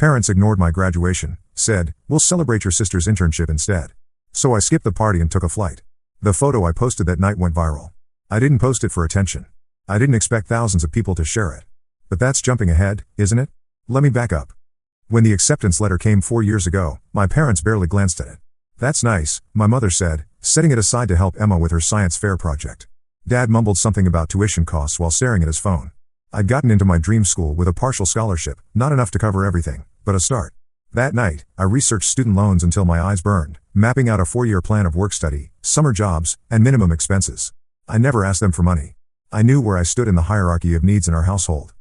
Parents ignored my graduation, said, "We'll celebrate your sister's internship instead." So I skipped the party and took a flight. The photo I posted that night went viral. I didn't post it for attention. I didn't expect thousands of people to share it. But that's jumping ahead, isn't it? Let me back up. When the acceptance letter came 4 years ago, my parents barely glanced at it. "That's nice," my mother said, setting it aside to help Emma with her science fair project. Dad mumbled something about tuition costs while staring at his phone. I'd gotten into my dream school with a partial scholarship, not enough to cover everything, but a start. That night, I researched student loans until my eyes burned, mapping out a 4-year plan of work study, summer jobs, and minimum expenses. I never asked them for money. I knew where I stood in the hierarchy of needs in our household.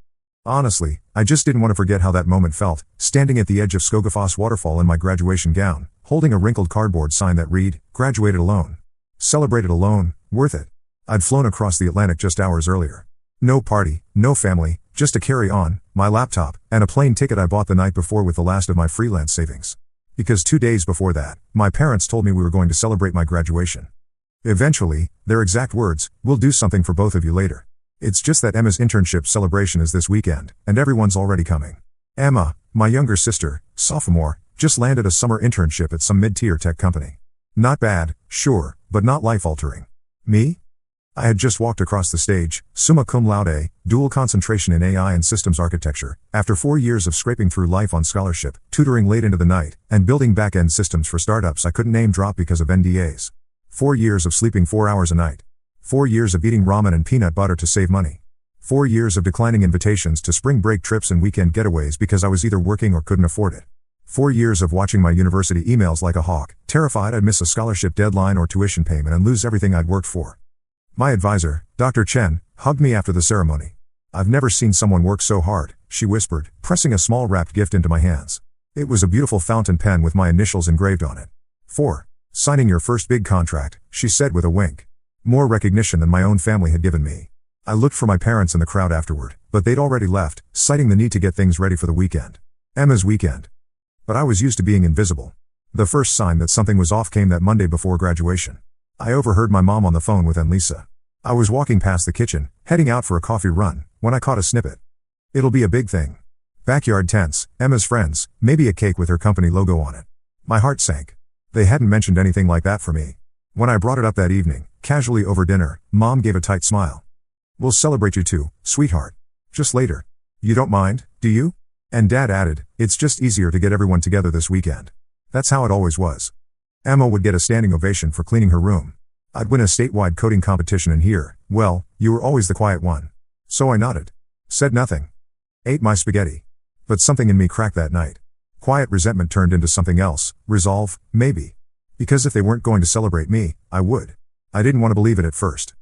Honestly, I just didn't want to forget how that moment felt, standing at the edge of Skogafoss waterfall in my graduation gown, holding a wrinkled cardboard sign that read, "Graduated alone. Celebrated alone, worth it." I'd flown across the Atlantic just hours earlier. No party, no family, just a carry-on, my laptop, and a plane ticket I bought the night before with the last of my freelance savings. Because 2 days before that, my parents told me we were going to celebrate my graduation. Eventually, their exact words, "We'll do something for both of you later. It's just that Emma's internship celebration is this weekend, and everyone's already coming." Emma, my younger sister, sophomore, just landed a summer internship at some mid-tier tech company. Not bad, sure, but not life-altering. Me? I had just walked across the stage, summa cum laude, dual concentration in AI and systems architecture, after 4 years of scraping through life on scholarship, tutoring late into the night, and building back-end systems for startups I couldn't name drop because of NDAs. 4 years of sleeping 4 hours a night. 4 years of eating ramen and peanut butter to save money. 4 years of declining invitations to spring break trips and weekend getaways because I was either working or couldn't afford it. 4 years of watching my university emails like a hawk, terrified I'd miss a scholarship deadline or tuition payment and lose everything I'd worked for. My advisor, Dr. Chen, hugged me after the ceremony. "I've never seen someone work so hard," she whispered, pressing a small wrapped gift into my hands. It was a beautiful fountain pen with my initials engraved on it. "For signing your first big contract," she said with a wink. More recognition than my own family had given me. I looked for my parents in the crowd afterward, but they'd already left, citing the need to get things ready for the weekend. Emma's weekend. But I was used to being invisible. The first sign that something was off came that Monday before graduation. I overheard my mom on the phone with Lisa. I was walking past the kitchen, heading out for a coffee run, when I caught a snippet. "It'll be a big thing. Backyard tents, Emma's friends, maybe a cake with her company logo on it." My heart sank. They hadn't mentioned anything like that for me. When I brought it up that evening, casually over dinner, Mom gave a tight smile. "We'll celebrate you too, sweetheart. Just later. You don't mind, do you?" And Dad added, "It's just easier to get everyone together this weekend." That's how it always was. Emma would get a standing ovation for cleaning her room. I'd win a statewide coding competition and hear, "Well, you were always the quiet one." So I nodded. Said nothing. Ate my spaghetti. But something in me cracked that night. Quiet resentment turned into something else, resolve, maybe. Because if they weren't going to celebrate me, I would. I didn't want to believe it at first.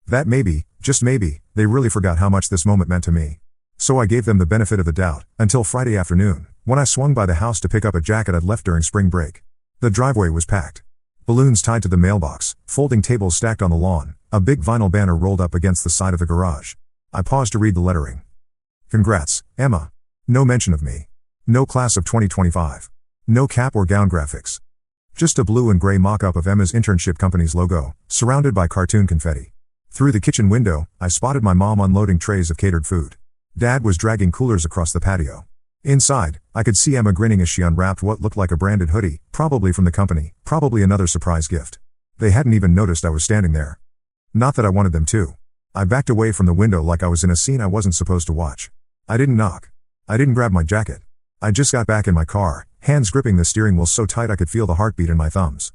That maybe, just maybe, they really forgot how much this moment meant to me. So I gave them the benefit of the doubt, until Friday afternoon, when I swung by the house to pick up a jacket I'd left during spring break. The driveway was packed. Balloons tied to the mailbox, folding tables stacked on the lawn, a big vinyl banner rolled up against the side of the garage. I paused to read the lettering. "Congrats, Emma." No mention of me. No class of 2025. No cap or gown graphics. Just a blue and gray mock-up of Emma's internship company's logo, surrounded by cartoon confetti. Through the kitchen window, I spotted my mom unloading trays of catered food. Dad was dragging coolers across the patio. Inside, I could see Emma grinning as she unwrapped what looked like a branded hoodie, probably from the company, probably another surprise gift. They hadn't even noticed I was standing there. Not that I wanted them to. I backed away from the window like I was in a scene I wasn't supposed to watch. I didn't knock. I didn't grab my jacket. I just got back in my car, hands gripping the steering wheel so tight I could feel the heartbeat in my thumbs.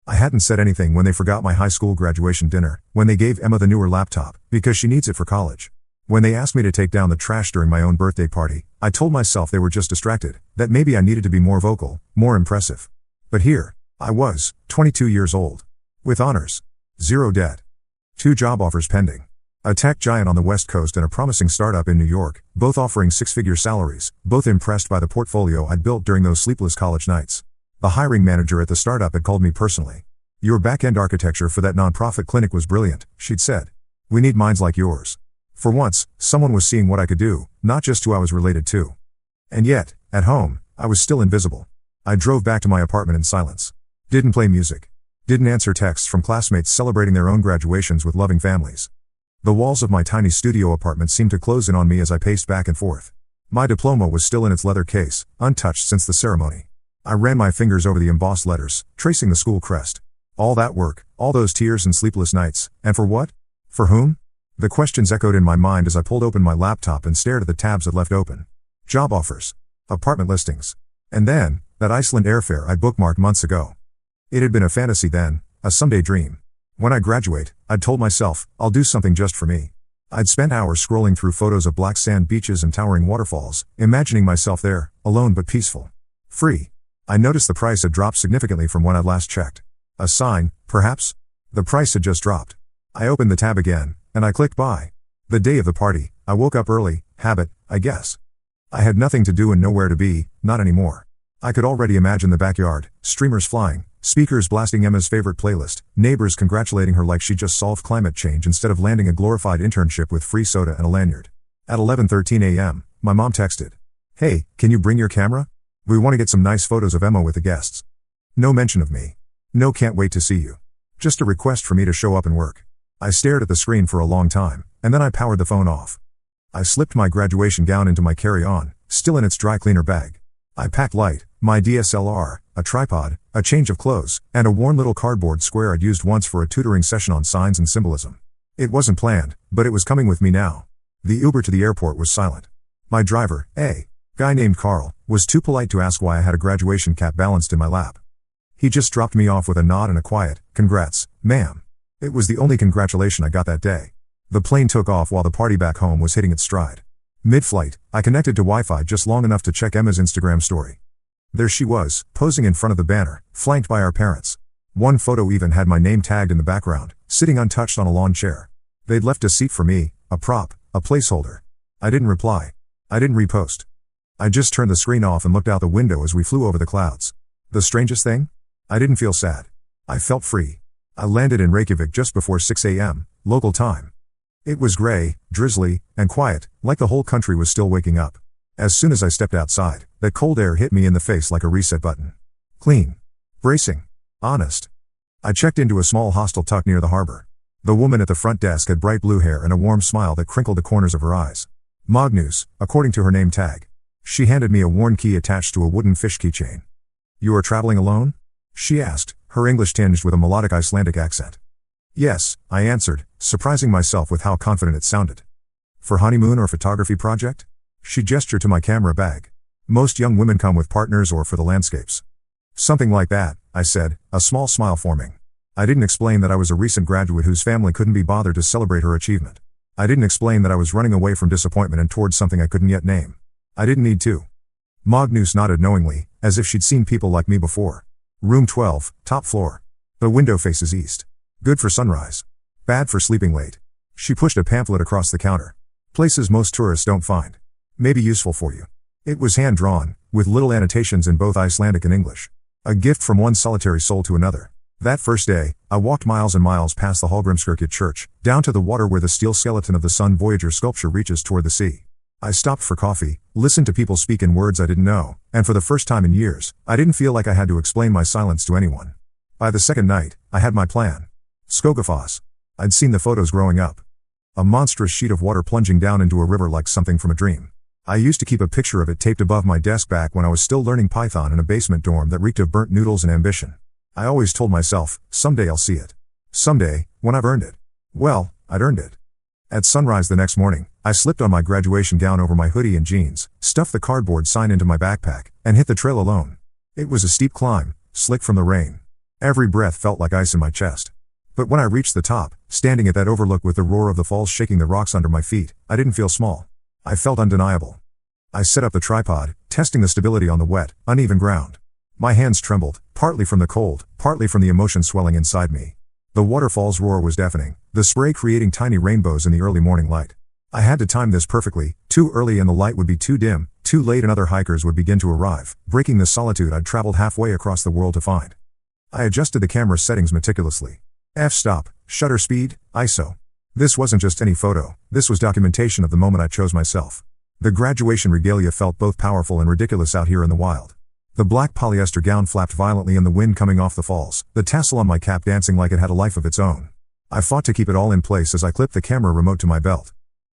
I hadn't said anything when they forgot my high school graduation dinner, when they gave Emma the newer laptop, because she needs it for college. When they asked me to take down the trash during my own birthday party, I told myself they were just distracted, that maybe I needed to be more vocal, more impressive. But here, I was, 22 years old. With honors. 0 debt. 2 job offers pending. A tech giant on the West Coast and a promising startup in New York, both offering 6-figure salaries, both impressed by the portfolio I'd built during those sleepless college nights. The hiring manager at the startup had called me personally. "Your back-end architecture for that nonprofit clinic was brilliant," she'd said. "We need minds like yours." For once, someone was seeing what I could do, not just who I was related to. And yet, at home, I was still invisible. I drove back to my apartment in silence. Didn't play music. Didn't answer texts from classmates celebrating their own graduations with loving families. The walls of my tiny studio apartment seemed to close in on me as I paced back and forth. My diploma was still in its leather case, untouched since the ceremony. I ran my fingers over the embossed letters, tracing the school crest. All that work, all those tears and sleepless nights, and for what? For whom? The questions echoed in my mind as I pulled open my laptop and stared at the tabs it left open. Job offers. Apartment listings. And then, that Iceland airfare I'd bookmarked months ago. It had been a fantasy then, a someday dream. When I graduate, I'd told myself, I'll do something just for me. I'd spent hours scrolling through photos of black sand beaches and towering waterfalls, imagining myself there, alone but peaceful. Free. I noticed the price had dropped significantly from when I'd last checked. A sign, perhaps? The price had just dropped. I opened the tab again, and I clicked buy. The day of the party, I woke up early, habit, I guess. I had nothing to do and nowhere to be, not anymore. I could already imagine the backyard, streamers flying, speakers blasting Emma's favorite playlist, neighbors congratulating her like she just solved climate change instead of landing a glorified internship with free soda and a lanyard. At 11:13 a.m., my mom texted. Hey, can you bring your camera? We want to get some nice photos of Emma with the guests. No mention of me. No can't wait to see you. Just a request for me to show up and work. I stared at the screen for a long time, and then I powered the phone off. I slipped my graduation gown into my carry-on, still in its dry cleaner bag. I packed light, my DSLR, a tripod, a change of clothes, and a worn little cardboard square I'd used once for a tutoring session on signs and symbolism. It wasn't planned, but it was coming with me now. The Uber to the airport was silent. My driver, a guy named Carl, was too polite to ask why I had a graduation cap balanced in my lap. He just dropped me off with a nod and a quiet, congrats, ma'am. It was the only congratulation I got that day. The plane took off while the party back home was hitting its stride. Mid-flight, I connected to Wi-Fi just long enough to check Emma's Instagram story. There she was, posing in front of the banner, flanked by our parents. One photo even had my name tagged in the background, sitting untouched on a lawn chair. They'd left a seat for me, a prop, a placeholder. I didn't reply. I didn't repost. I just turned the screen off and looked out the window as we flew over the clouds. The strangest thing? I didn't feel sad. I felt free. I landed in Reykjavik just before 6 a.m., local time. It was gray, drizzly, and quiet, like the whole country was still waking up. As soon as I stepped outside, that cold air hit me in the face like a reset button. Clean. Bracing. Honest. I checked into a small hostel tucked near the harbor. The woman at the front desk had bright blue hair and a warm smile that crinkled the corners of her eyes. Magnus, according to her name tag. She handed me a worn key attached to a wooden fish keychain. You are traveling alone? She asked, her English tinged with a melodic Icelandic accent. Yes, I answered, surprising myself with how confident it sounded. For honeymoon or photography project? She gestured to my camera bag. Most young women come with partners or for the landscapes. Something like that, I said, a small smile forming. I didn't explain that I was a recent graduate whose family couldn't be bothered to celebrate her achievement. I didn't explain that I was running away from disappointment and towards something I couldn't yet name. I didn't need to. Magnus nodded knowingly, as if she'd seen people like me before. Room 12, top floor. The window faces east. Good for sunrise. Bad for sleeping late. She pushed a pamphlet across the counter. Places most tourists don't find. Maybe useful for you. It was hand-drawn, with little annotations in both Icelandic and English. A gift from one solitary soul to another. That first day, I walked miles and miles past the Hallgrímskirkja church, down to the water where the steel skeleton of the Sun Voyager sculpture reaches toward the sea. I stopped for coffee, listened to people speak in words I didn't know, and for the first time in years, I didn't feel like I had to explain my silence to anyone. By the second night, I had my plan. Skogafoss. I'd seen the photos growing up. A monstrous sheet of water plunging down into a river like something from a dream. I used to keep a picture of it taped above my desk back when I was still learning Python in a basement dorm that reeked of burnt noodles and ambition. I always told myself, someday I'll see it. Someday, when I've earned it. Well, I'd earned it. At sunrise the next morning, I slipped on my graduation gown over my hoodie and jeans, stuffed the cardboard sign into my backpack, and hit the trail alone. It was a steep climb, slick from the rain. Every breath felt like ice in my chest. But when I reached the top, standing at that overlook with the roar of the falls shaking the rocks under my feet, I didn't feel small. I felt undeniable. I set up the tripod, testing the stability on the wet, uneven ground. My hands trembled, partly from the cold, partly from the emotion swelling inside me. The waterfall's roar was deafening, the spray creating tiny rainbows in the early morning light. I had to time this perfectly. Too early and the light would be too dim, too late and other hikers would begin to arrive, breaking the solitude I'd traveled halfway across the world to find. I adjusted the camera settings meticulously. F-stop, shutter speed, ISO. This wasn't just any photo, this was documentation of the moment I chose myself. The graduation regalia felt both powerful and ridiculous out here in the wild. The black polyester gown flapped violently in the wind coming off the falls, the tassel on my cap dancing like it had a life of its own. I fought to keep it all in place as I clipped the camera remote to my belt.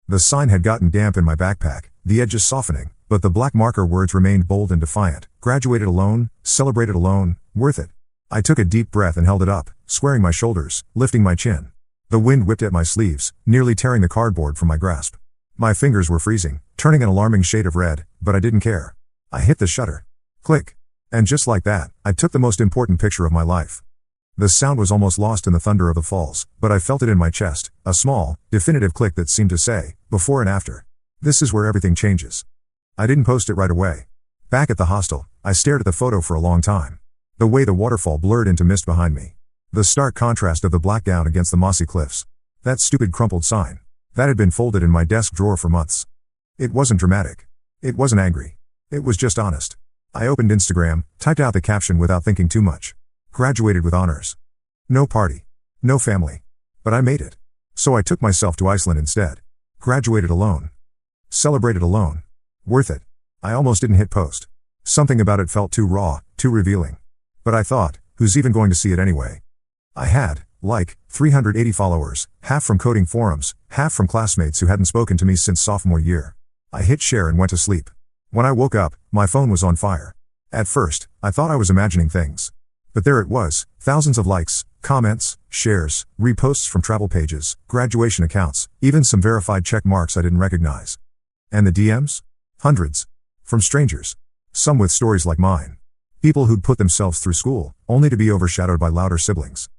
The sign had gotten damp in my backpack, the edges softening, But the black marker words remained bold and defiant. Graduated alone, celebrated alone, worth it. I took a deep breath and held it up, squaring my shoulders, lifting my chin. The wind whipped at my sleeves, nearly tearing the cardboard from my grasp. My fingers were freezing, turning an alarming shade of red, but I didn't care. I hit the shutter. Click. And just like that, I took the most important picture of my life. The sound was almost lost in the thunder of the falls, but I felt it in my chest, a small, definitive click that seemed to say, before and after. This is where everything changes. I didn't post it right away. Back at the hostel, I stared at the photo for a long time. The way the waterfall blurred into mist behind me. The stark contrast of the black gown against the mossy cliffs. That stupid crumpled sign. That had been folded in my desk drawer for months. It wasn't dramatic. It wasn't angry. It was just honest. I opened Instagram, typed out the caption without thinking too much. Graduated with honors. No party. No family. But I made it. So I took myself to Iceland instead. Graduated alone. Celebrated alone. Worth it. I almost didn't hit post. Something about it felt too raw, too revealing. But I thought, who's even going to see it anyway? I had, 380 followers, half from coding forums, half from classmates who hadn't spoken to me since sophomore year. I hit share and went to sleep. When I woke up, my phone was on fire. At first, I thought I was imagining things. But there it was, thousands of likes, comments, shares, reposts from travel pages, graduation accounts, even some verified check marks I didn't recognize. And the DMs? Hundreds. From strangers. Some with stories like mine. People who'd put themselves through school, only to be overshadowed by louder siblings.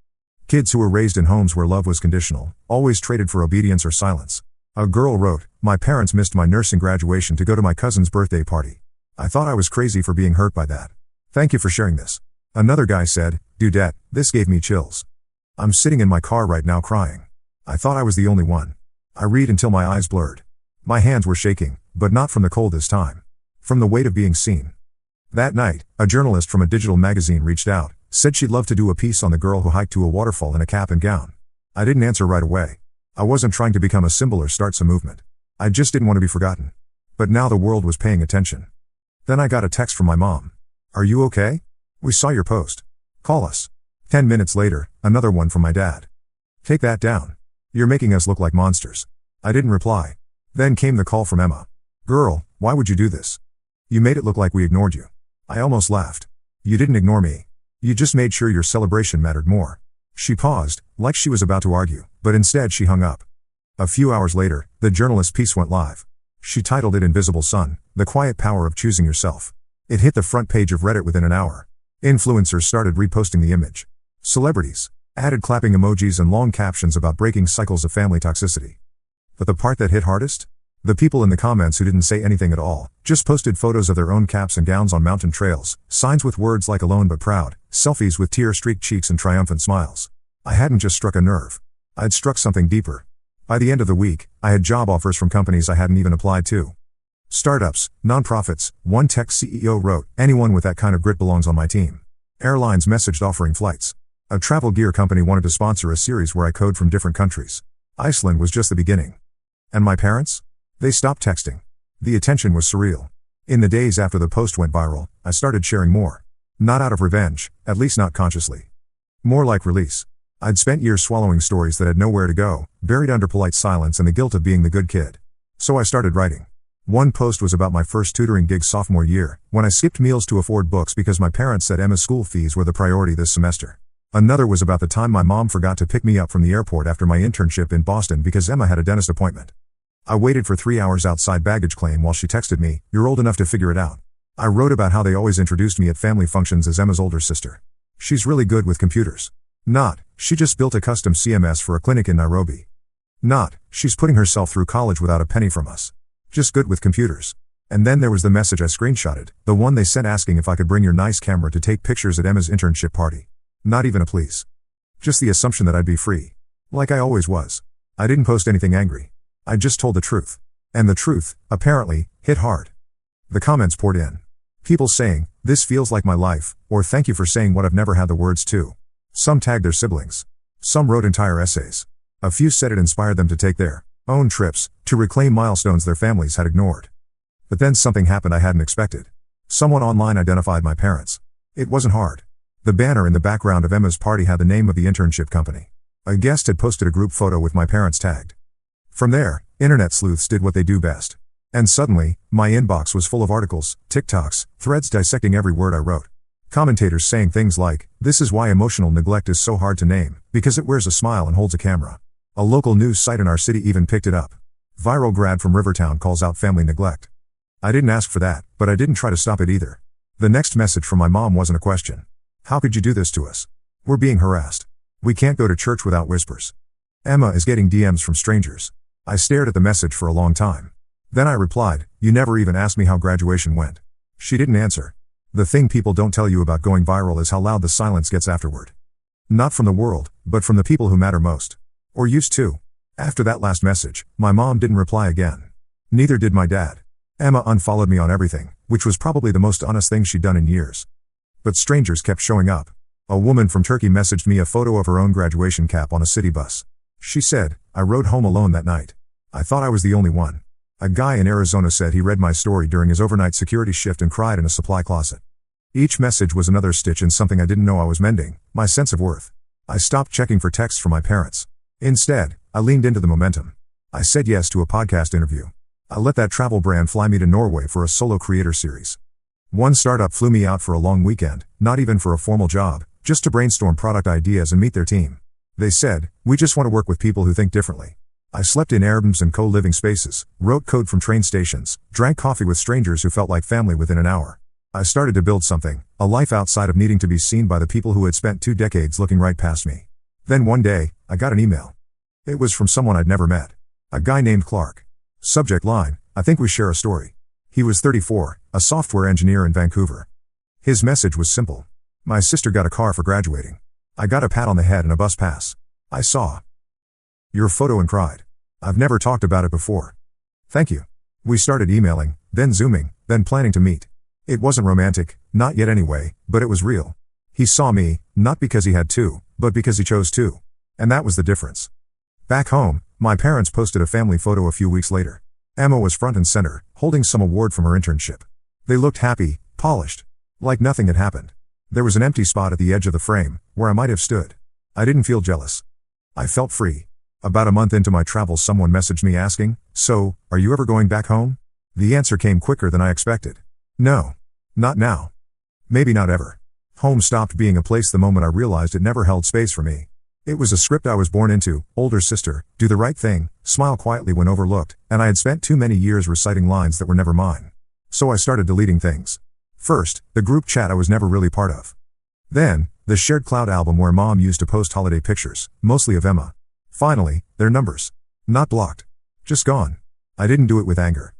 Kids who were raised in homes where love was conditional, always traded for obedience or silence. A girl wrote, "My parents missed my nursing graduation to go to my cousin's birthday party. I thought I was crazy for being hurt by that. Thank you for sharing this." Another guy said, "Dudette, this gave me chills. I'm sitting in my car right now crying. I thought I was the only one." I read until my eyes blurred. My hands were shaking, but not from the cold this time. From the weight of being seen. That night, a journalist from a digital magazine reached out, said she'd love to do a piece on the girl who hiked to a waterfall in a cap and gown. I didn't answer right away. I wasn't trying to become a symbol or start some movement. I just didn't want to be forgotten. But now the world was paying attention. Then I got a text from my mom. "Are you okay? We saw your post. Call us." 10 minutes later, another one from my dad. "Take that down. You're making us look like monsters." I didn't reply. Then came the call from Emma. "Girl, why would you do this? You made it look like we ignored you." I almost laughed. "You didn't ignore me. You just made sure your celebration mattered more." She paused, like she was about to argue, but instead she hung up. A few hours later, the journalist's piece went live. She titled it "Invisible Sun, The Quiet Power of Choosing Yourself." It hit the front page of Reddit within an hour. Influencers started reposting the image. Celebrities added clapping emojis and long captions about breaking cycles of family toxicity. But the part that hit hardest? The people in the comments who didn't say anything at all, just posted photos of their own caps and gowns on mountain trails, signs with words like "alone but proud," selfies with tear-streaked cheeks and triumphant smiles. I hadn't just struck a nerve. I'd struck something deeper. By the end of the week, I had job offers from companies I hadn't even applied to. Startups, nonprofits, one tech CEO wrote, "Anyone with that kind of grit belongs on my team." Airlines messaged offering flights. A travel gear company wanted to sponsor a series where I code from different countries. Iceland was just the beginning. And my parents? They stopped texting. The attention was surreal. In the days after the post went viral, I started sharing more. Not out of revenge, at least not consciously. More like release. I'd spent years swallowing stories that had nowhere to go, buried under polite silence and the guilt of being the good kid. So I started writing. One post was about my first tutoring gig sophomore year, when I skipped meals to afford books because my parents said Emma's school fees were the priority this semester. Another was about the time my mom forgot to pick me up from the airport after my internship in Boston because Emma had a dentist appointment. I waited for 3 hours outside baggage claim while she texted me, "You're old enough to figure it out." I wrote about how they always introduced me at family functions as Emma's older sister. "She's really good with computers." Not, "She just built a custom CMS for a clinic in Nairobi." Not, "She's putting herself through college without a penny from us. Just good with computers." And then there was the message I screenshotted, the one they sent asking if I could bring your nice camera to take pictures at Emma's internship party. Not even a please. Just the assumption that I'd be free. Like I always was. I didn't post anything angry. I just told the truth. And the truth, apparently, hit hard. The comments poured in. People saying, "This feels like my life," or "Thank you for saying what I've never had the words to." Some tagged their siblings. Some wrote entire essays. A few said it inspired them to take their own trips, to reclaim milestones their families had ignored. But then something happened I hadn't expected. Someone online identified my parents. It wasn't hard. The banner in the background of Emma's party had the name of the internship company. A guest had posted a group photo with my parents tagged. From there, internet sleuths did what they do best. And suddenly, my inbox was full of articles, TikToks, threads dissecting every word I wrote. Commentators saying things like, "This is why emotional neglect is so hard to name, because it wears a smile and holds a camera." A local news site in our city even picked it up. Viral grad from Rivertown calls out family neglect. I didn't ask for that, but I didn't try to stop it either. The next message from my mom wasn't a question. "How could you do this to us? We're being harassed. We can't go to church without whispers. Emma is getting DMs from strangers." I stared at the message for a long time. Then I replied, "You never even asked me how graduation went." She didn't answer. The thing people don't tell you about going viral is how loud the silence gets afterward. Not from the world, but from the people who matter most. Or used to. After that last message, my mom didn't reply again. Neither did my dad. Emma unfollowed me on everything, which was probably the most honest thing she'd done in years. But strangers kept showing up. A woman from Turkey messaged me a photo of her own graduation cap on a city bus. She said, "I rode home alone that night. I thought I was the only one." A guy in Arizona said he read my story during his overnight security shift and cried in a supply closet. Each message was another stitch in something I didn't know I was mending, my sense of worth. I stopped checking for texts from my parents. Instead, I leaned into the momentum. I said yes to a podcast interview. I let that travel brand fly me to Norway for a solo creator series. One startup flew me out for a long weekend, not even for a formal job, just to brainstorm product ideas and meet their team. They said, "We just want to work with people who think differently." I slept in Airbnbs and co-living spaces, wrote code from train stations, drank coffee with strangers who felt like family within an hour. I started to build something, a life outside of needing to be seen by the people who had spent 2 decades looking right past me. Then one day, I got an email. It was from someone I'd never met. A guy named Clark. Subject line, "I think we share a story." He was 34, a software engineer in Vancouver. His message was simple. "My sister got a car for graduating. I got a pat on the head and a bus pass. I saw your photo and cried. I've never talked about it before. Thank you." We started emailing, then Zooming, then planning to meet. It wasn't romantic, not yet anyway, but it was real. He saw me, not because he had to, but because he chose to. And that was the difference. Back home, my parents posted a family photo a few weeks later. Emma was front and center, holding some award from her internship. They looked happy, polished. Like nothing had happened. There was an empty spot at the edge of the frame, where I might have stood. I didn't feel jealous. I felt free. About a month into my travels, someone messaged me asking, "So, are you ever going back home?" The answer came quicker than I expected. No. Not now. Maybe not ever. Home stopped being a place the moment I realized it never held space for me. It was a script I was born into: older sister, do the right thing, smile quietly when overlooked, and I had spent too many years reciting lines that were never mine. So I started deleting things. First, the group chat I was never really part of. Then, the shared cloud album where mom used to post holiday pictures, mostly of Emma. Finally, their numbers. Not blocked. Just gone. I didn't do it with anger.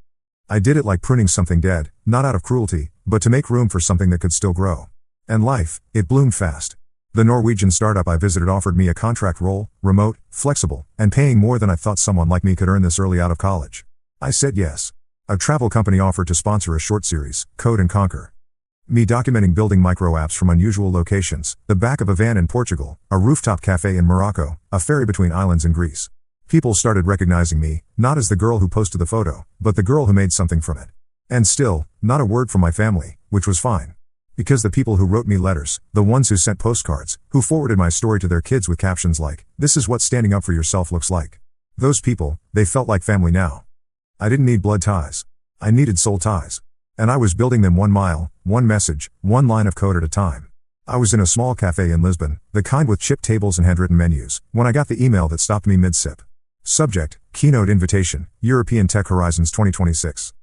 I did it like pruning something dead, not out of cruelty, but to make room for something that could still grow. And life, it bloomed fast. The Norwegian startup I visited offered me a contract role, remote, flexible, and paying more than I thought someone like me could earn this early out of college. I said yes. A travel company offered to sponsor a short series, Code and Conquer. Me documenting building micro apps from unusual locations, the back of a van in Portugal, a rooftop cafe in Morocco, a ferry between islands in Greece. People started recognizing me, not as the girl who posted the photo, but the girl who made something from it. And still, not a word from my family, which was fine. Because the people who wrote me letters, the ones who sent postcards, who forwarded my story to their kids with captions like, "This is what standing up for yourself looks like." Those people, they felt like family now. I didn't need blood ties. I needed soul ties. And I was building them 1 mile, 1 message, 1 line of code at a time. I was in a small cafe in Lisbon, the kind with chipped tables and handwritten menus, when I got the email that stopped me mid-sip. Subject, keynote invitation, European Tech Horizons 2026.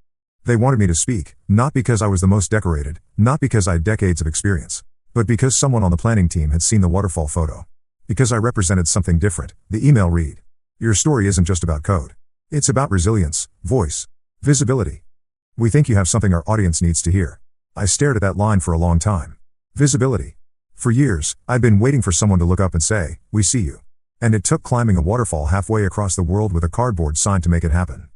They wanted me to speak, not because I was the most decorated, not because I had decades of experience, but because someone on the planning team had seen the waterfall photo. Because I represented something different. The email read, "Your story isn't just about code. It's about resilience, voice, visibility. We think you have something our audience needs to hear." I stared at that line for a long time. Visibility. For years, I'd been waiting for someone to look up and say, "We see you." And it took climbing a waterfall halfway across the world with a cardboard sign to make it happen.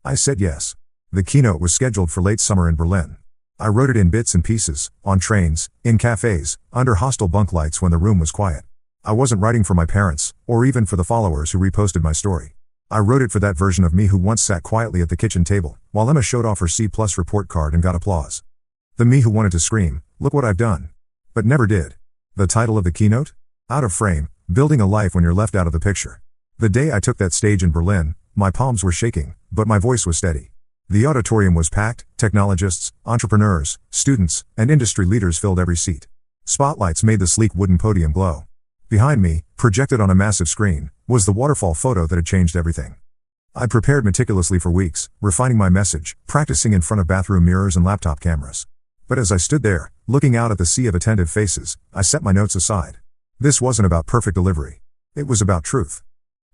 I said yes. The keynote was scheduled for late summer in Berlin. I wrote it in bits and pieces, on trains, in cafes, under hostile bunk lights when the room was quiet. I wasn't writing for my parents, or even for the followers who reposted my story. I wrote it for that version of me who once sat quietly at the kitchen table, while Emma showed off her C+ report card and got applause. The me who wanted to scream, "Look what I've done," but never did. The title of the keynote? Out of Frame, Building a Life When You're Left Out of the Picture. The day I took that stage in Berlin, my palms were shaking, but my voice was steady. The auditorium was packed, technologists, entrepreneurs, students, and industry leaders filled every seat. Spotlights made the sleek wooden podium glow. Behind me, projected on a massive screen, was the waterfall photo that had changed everything. I prepared meticulously for weeks, refining my message, practicing in front of bathroom mirrors and laptop cameras. But as I stood there, looking out at the sea of attentive faces, I set my notes aside. This wasn't about perfect delivery. It was about truth.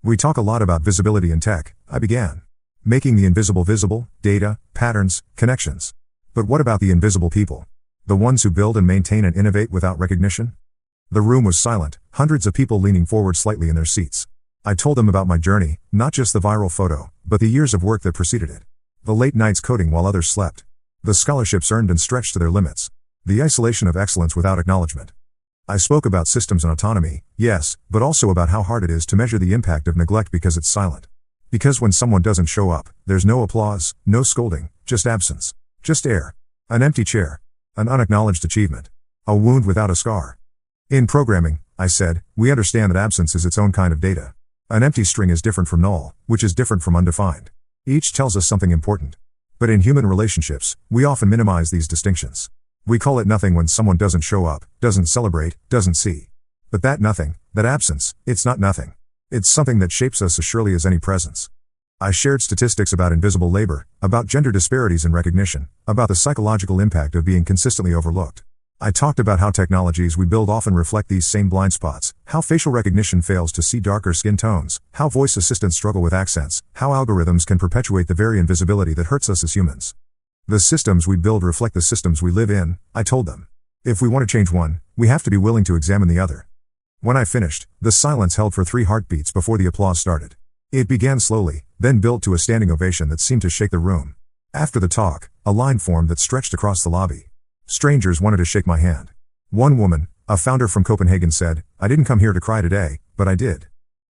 We talk a lot about visibility in tech, I began. Making the invisible visible, data, patterns, connections. But what about the invisible people? The ones who build and maintain and innovate without recognition? The room was silent, hundreds of people leaning forward slightly in their seats. I told them about my journey, not just the viral photo, but the years of work that preceded it. The late nights coding while others slept. The scholarships earned and stretched to their limits. The isolation of excellence without acknowledgement. I spoke about systems and autonomy, yes, but also about how hard it is to measure the impact of neglect because it's silent. Because when someone doesn't show up, there's no applause, no scolding, just absence. Just air. An empty chair. An unacknowledged achievement. A wound without a scar. In programming, I said, we understand that absence is its own kind of data. An empty string is different from null, which is different from undefined. Each tells us something important. But in human relationships, we often minimize these distinctions. We call it nothing when someone doesn't show up, doesn't celebrate, doesn't see. But that nothing, that absence, it's not nothing. It's something that shapes us as surely as any presence. I shared statistics about invisible labor, about gender disparities in recognition, about the psychological impact of being consistently overlooked. I talked about how technologies we build often reflect these same blind spots, how facial recognition fails to see darker skin tones, how voice assistants struggle with accents, how algorithms can perpetuate the very invisibility that hurts us as humans. The systems we build reflect the systems we live in, I told them. If we want to change one, we have to be willing to examine the other. When I finished, the silence held for 3 heartbeats before the applause started. It began slowly, then built to a standing ovation that seemed to shake the room. After the talk, a line formed that stretched across the lobby. Strangers wanted to shake my hand. One woman, a founder from Copenhagen, said, "I didn't come here to cry today, but I did."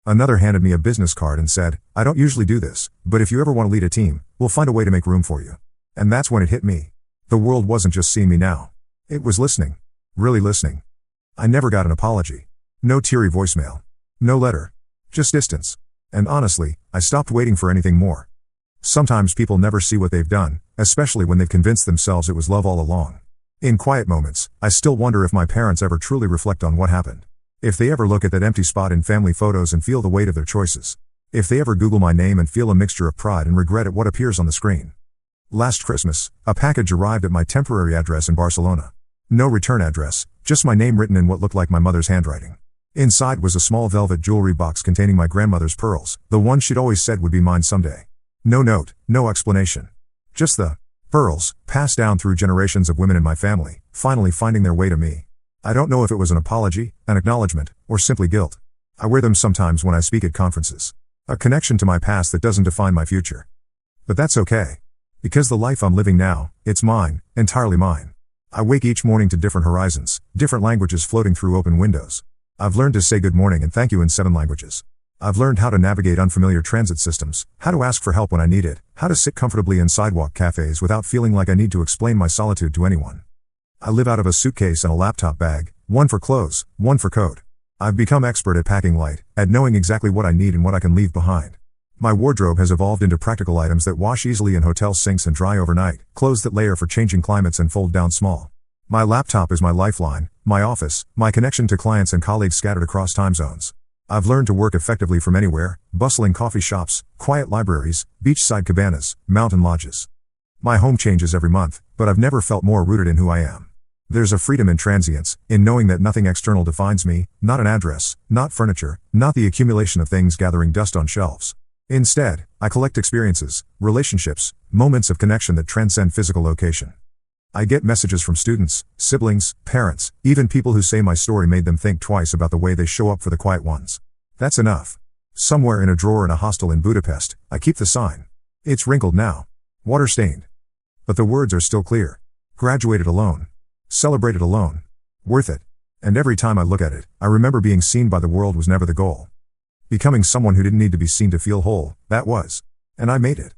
Another handed me a business card and said, "I don't usually do this, but if you ever want to lead a team, we'll find a way to make room for you." And that's when it hit me. The world wasn't just seeing me now. It was listening. Really listening. I never got an apology. No teary voicemail. No letter. Just distance. And honestly, I stopped waiting for anything more. Sometimes people never see what they've done, especially when they've convinced themselves it was love all along. In quiet moments, I still wonder if my parents ever truly reflect on what happened. If they ever look at that empty spot in family photos and feel the weight of their choices. If they ever Google my name and feel a mixture of pride and regret at what appears on the screen. Last Christmas, a package arrived at my temporary address in Barcelona. No return address, just my name written in what looked like my mother's handwriting. Inside was a small velvet jewelry box containing my grandmother's pearls, the one she'd always said would be mine someday. No note, no explanation. Just the pearls, passed down through generations of women in my family, finally finding their way to me. I don't know if it was an apology, an acknowledgement, or simply guilt. I wear them sometimes when I speak at conferences. A connection to my past that doesn't define my future. But that's okay. Because the life I'm living now, it's mine, entirely mine. I wake each morning to different horizons, different languages floating through open windows. I've learned to say good morning and thank you in 7 languages. I've learned how to navigate unfamiliar transit systems, how to ask for help when I need it, how to sit comfortably in sidewalk cafes without feeling like I need to explain my solitude to anyone. I live out of a suitcase and a laptop bag, one for clothes, one for code. I've become expert at packing light, at knowing exactly what I need and what I can leave behind. My wardrobe has evolved into practical items that wash easily in hotel sinks and dry overnight, clothes that layer for changing climates and fold down small. My laptop is my lifeline, my office, my connection to clients and colleagues scattered across time zones. I've learned to work effectively from anywhere, bustling coffee shops, quiet libraries, beachside cabanas, mountain lodges. My home changes every month, but I've never felt more rooted in who I am. There's a freedom in transience, in knowing that nothing external defines me, not an address, not furniture, not the accumulation of things gathering dust on shelves. Instead, I collect experiences, relationships, moments of connection that transcend physical location. I get messages from students, siblings, parents, even people who say my story made them think twice about the way they show up for the quiet ones. That's enough. Somewhere in a drawer in a hostel in Budapest, I keep the sign. It's wrinkled now. Water-stained. But the words are still clear. Graduated alone. Celebrated alone. Worth it. And every time I look at it, I remember being seen by the world was never the goal. Becoming someone who didn't need to be seen to feel whole, that was. And I made it.